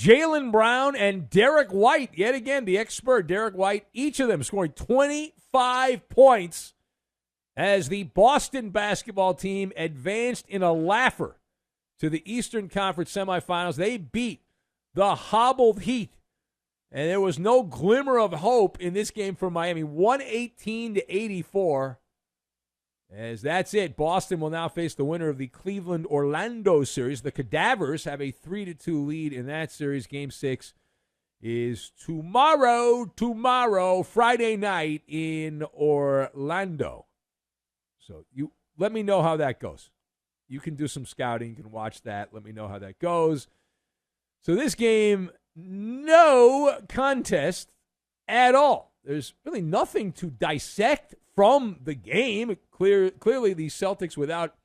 Jaylen Brown and Derek White, yet again, the expert Derek White, each of them scoring 25 points as the Boston basketball team advanced in a laugher to the Eastern Conference semifinals. They beat the hobbled Heat, and there was no glimmer of hope in this game for Miami. 118-84. As that's it, Boston will now face the winner of the Cleveland-Orlando series. The Cadavers have a 3-2 lead in that series. Game 6 is tomorrow, Friday night in Orlando. So you let me know how that goes. You can do some scouting. You can watch that. Let me know how that goes. So this game, no contest at all. There's really nothing to dissect from the game. Clearly, the Celtics without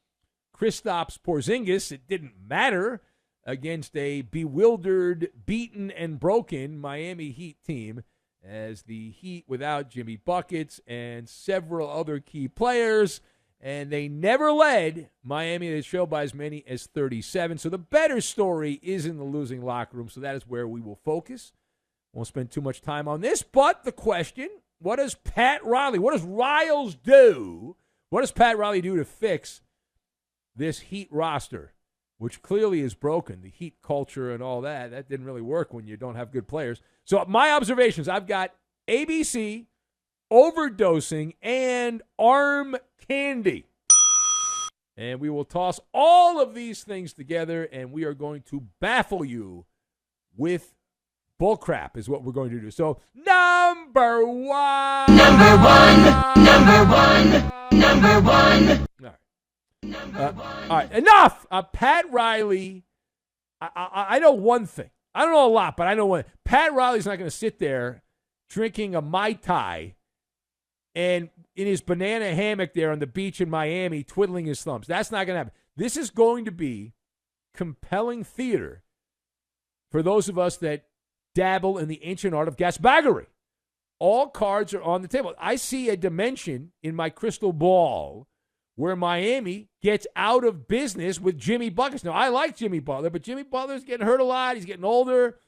Kristaps Porzingis, it didn't matter against a bewildered, beaten, and broken Miami Heat team, as the Heat without Jimmy Buckets and several other key players, and they never led Miami to show by as many as 37. So the better story is in the losing locker room, so that is where we will focus. Won't spend too much time on this, but the question, what does Pat Riley, what does Riles do? What does Pat Riley do to fix this Heat roster, which clearly is broken, the Heat culture and all that? That didn't really work when you don't have good players. So my observations, I've got ABC, overdosing, and arm candy. And we will toss all of these things together, and we are going to baffle you with bullcrap is what we're going to do. So, number one. All right, enough. Pat Riley, I know one thing. I don't know a lot, but I know one. Pat Riley's not going to sit there drinking a Mai Tai and in his banana hammock there on the beach in Miami twiddling his thumbs. That's not going to happen. This is going to be compelling theater for those of us that dabble in the ancient art of gasbaggery. All cards are on the table. I see a dimension in my crystal ball where Miami gets out of business with Jimmy Buckets. Now, I like Jimmy Butler, but Jimmy Butler's getting hurt a lot. He's getting older.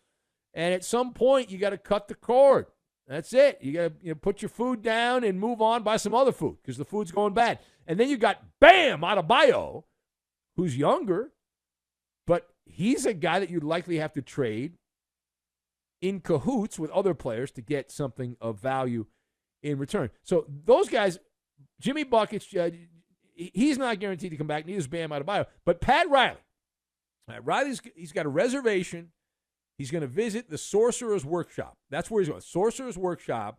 And at some point, you got to cut the cord. That's it. You got to put your food down and move on, buy some other food because the food's going bad. And then you got, bam, Adebayo, who's younger, but he's a guy that you'd likely have to trade in cahoots with other players to get something of value in return. So those guys, Jimmy Buckets, he's not guaranteed to come back. Neither is Bam Adebayo. But Pat Riley, he's got a reservation. He's going to visit the Sorcerer's Workshop. That's where he's going. Sorcerer's Workshop,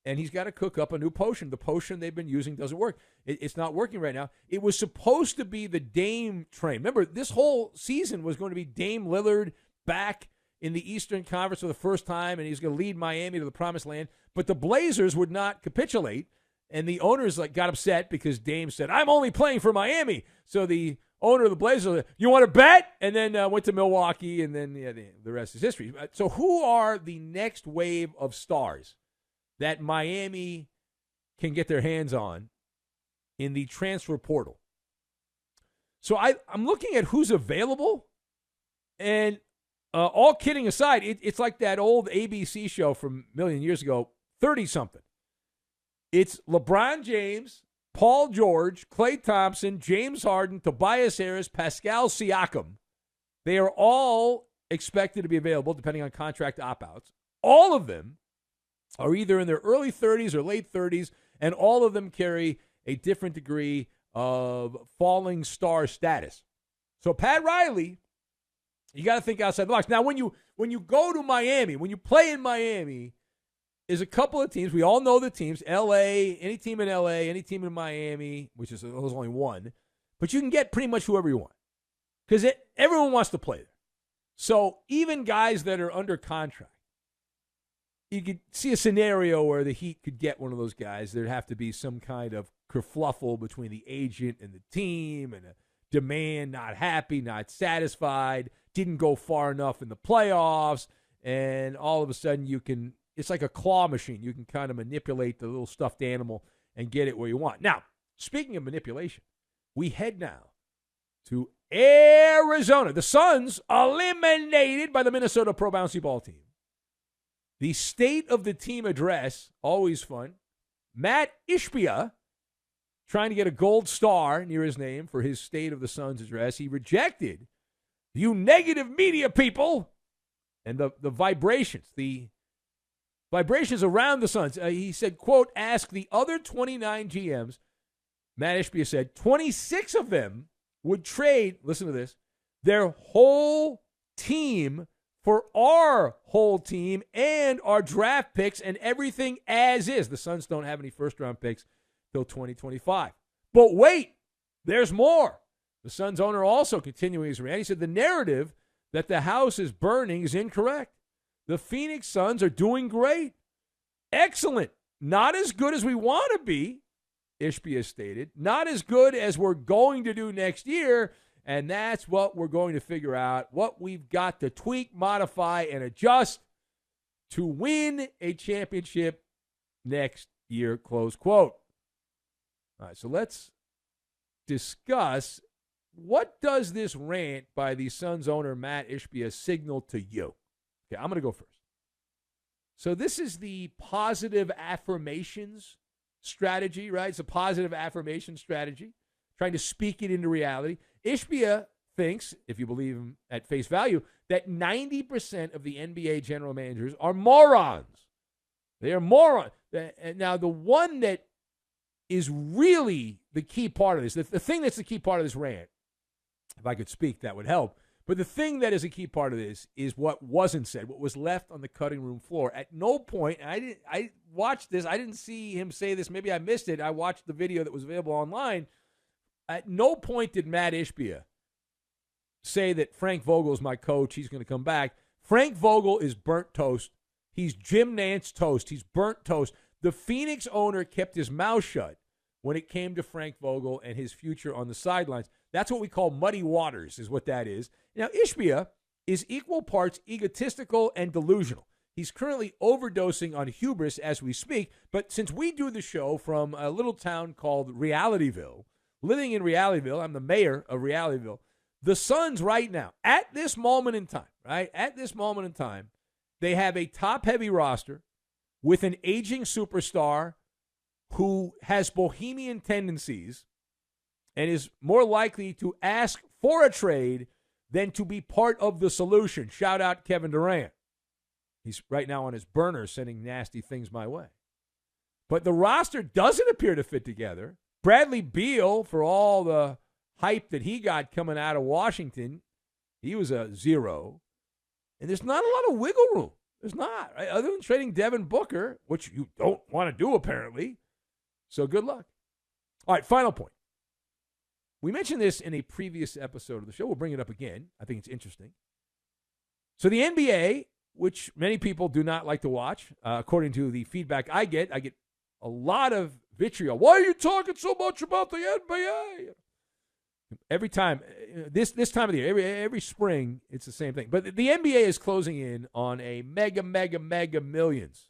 and he's got to cook up a new potion. The potion they've been using doesn't work. It's not working right now. It was supposed to be the Dame train. Remember, this whole season was going to be Dame Lillard back in the Eastern Conference for the first time, and he's going to lead Miami to the promised land. But the Blazers would not capitulate, and the owners got upset because Dame said, I'm only playing for Miami. So the owner of the Blazers, you want to bet? And then went to Milwaukee, and then the rest is history. So who are the next wave of stars that Miami can get their hands on in the transfer portal? So I'm looking at who's available, and all kidding aside, it's like that old ABC show from a million years ago, 30-something. It's LeBron James, Paul George, Klay Thompson, James Harden, Tobias Harris, Pascal Siakam. They are all expected to be available depending on contract opt-outs. All of them are either in their early 30s or late 30s, and all of them carry a different degree of falling star status. So Pat Riley, you got to think outside the box. Now, when you go to Miami, when you play in Miami, is a couple of teams. We all know the teams. L.A., any team in L.A., any team in Miami, which is there's only one. But you can get pretty much whoever you want because everyone wants to play there. So even guys that are under contract, you could see a scenario where the Heat could get one of those guys. There'd have to be some kind of kerfluffle between the agent and the team and a demand, not happy, not satisfied, didn't go far enough in the playoffs, and all of a sudden it's like a claw machine. You can kind of manipulate the little stuffed animal and get it where you want. Now, speaking of manipulation, we head now to Arizona. The Suns eliminated by the Minnesota Pro Bouncy Ball team. The state of the team address, always fun. Matt Ishbia, trying to get a gold star near his name for his State of the Suns address. He rejected you negative media people and the vibrations around the Suns. He said, quote, ask the other 29 GMs. Matt Ishbia said 26 of them would trade, listen to this, their whole team for our whole team and our draft picks and everything as is. The Suns don't have any first-round picks till 2025. But wait, there's more. The Suns owner also continuing his rant. He said the narrative that the house is burning is incorrect. The Phoenix Suns are doing great. Excellent. Not as good as we want to be, Ishbia stated. Not as good as we're going to do next year, and that's what we're going to figure out, what we've got to tweak, modify, and adjust to win a championship next year, close quote. All right, so let's discuss what does this rant by the Suns owner, Matt Ishbia, signal to you? Okay, I'm going to go first. So this is the positive affirmations strategy, right? It's a positive affirmation strategy, trying to speak it into reality. Ishbia thinks, if you believe him at face value, that 90% of the NBA general managers are morons. They are morons. Now, the one that is really the key part of this, the thing that's the key part of this rant, if I could speak, that would help. But the thing that is a key part of this is what wasn't said, what was left on the cutting room floor. At no point, I watched this, I didn't see him say this, maybe I missed it. I watched the video that was available online. At no point did Matt Ishbia say that Frank Vogel is my coach, he's going to come back. Frank Vogel is burnt toast. He's Jim Nantz toast. He's burnt toast. The Phoenix owner kept his mouth shut when it came to Frank Vogel and his future on the sidelines. That's what we call muddy waters, is what that is. Now, Ishbia is equal parts egotistical and delusional. He's currently overdosing on hubris as we speak, but since we do the show from a little town called Realityville, living in Realityville, I'm the mayor of Realityville, the Suns right now, at this moment in time, right, at this moment in time, they have a top-heavy roster with an aging superstar who has bohemian tendencies and is more likely to ask for a trade than to be part of the solution. Shout out Kevin Durant. He's right now on his burner sending nasty things my way. But the roster doesn't appear to fit together. Bradley Beal, for all the hype that he got coming out of Washington, he was a zero. And there's not a lot of wiggle room. There's not, right? Other than trading Devin Booker, which you don't want to do apparently. So good luck. All right, final point. We mentioned this in a previous episode of the show. We'll bring it up again. I think it's interesting. So the NBA, which many people do not like to watch, according to the feedback I get a lot of vitriol. Why are you talking so much about the NBA? Every time, this time of the year, every spring, it's the same thing. But the NBA is closing in on a mega millions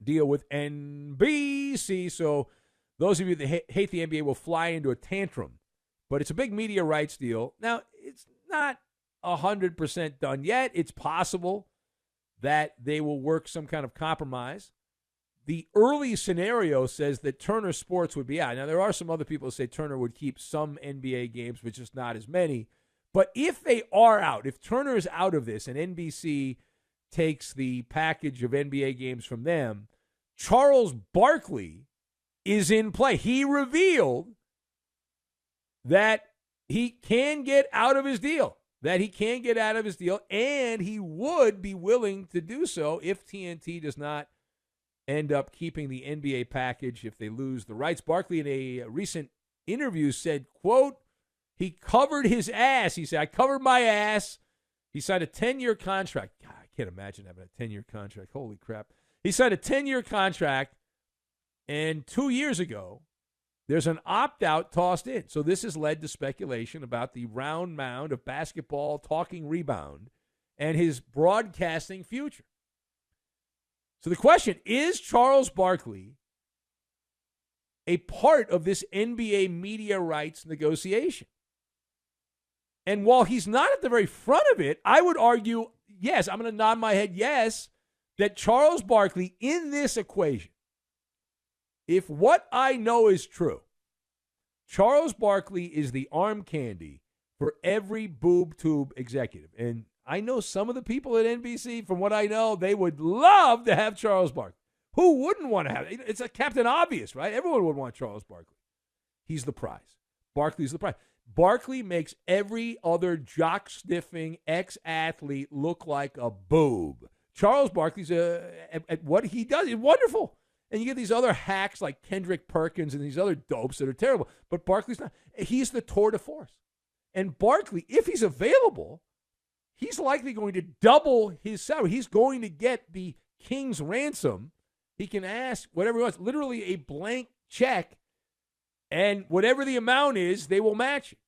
deal with NBC. So those of you that hate the NBA will fly into a tantrum. But it's a big media rights deal. Now, it's not 100% done yet. It's possible that they will work some kind of compromise. The early scenario says that Turner Sports would be out. Now, there are some other people who say Turner would keep some NBA games, but just not as many. But if they are out, if Turner is out of this and NBC takes the package of NBA games from them, Charles Barkley is in play. He revealed that he can get out of his deal, and he would be willing to do so if TNT does not end up keeping the NBA package if they lose the rights. Barkley, in a recent interview, said, quote, he covered his ass. He said, I covered my ass. He signed a 10-year contract. God, I can't imagine having a 10-year contract. Holy crap. He signed a 10-year contract, and 2 years ago, there's an opt-out tossed in. So this has led to speculation about the round mound of basketball talking rebound and his broadcasting future. So the question, is Charles Barkley a part of this NBA media rights negotiation? And while he's not at the very front of it, I would argue, yes, I'm going to nod my head yes, that Charles Barkley in this equation, if what I know is true, Charles Barkley is the arm candy for every boob tube executive. And I know some of the people at NBC, from what I know, they would love to have Charles Barkley. Who wouldn't want to have it? It's a Captain Obvious, right? Everyone would want Charles Barkley. He's the prize. Barkley's the prize. Barkley makes every other jock-sniffing ex-athlete look like a boob. Charles Barkley's at what he does is wonderful. And you get these other hacks like Kendrick Perkins and these other dopes that are terrible. But Barkley's not. He's the tour de force. And Barkley, if he's available, he's likely going to double his salary. He's going to get the king's ransom. He can ask whatever he wants, literally a blank check, and whatever the amount is, they will match it.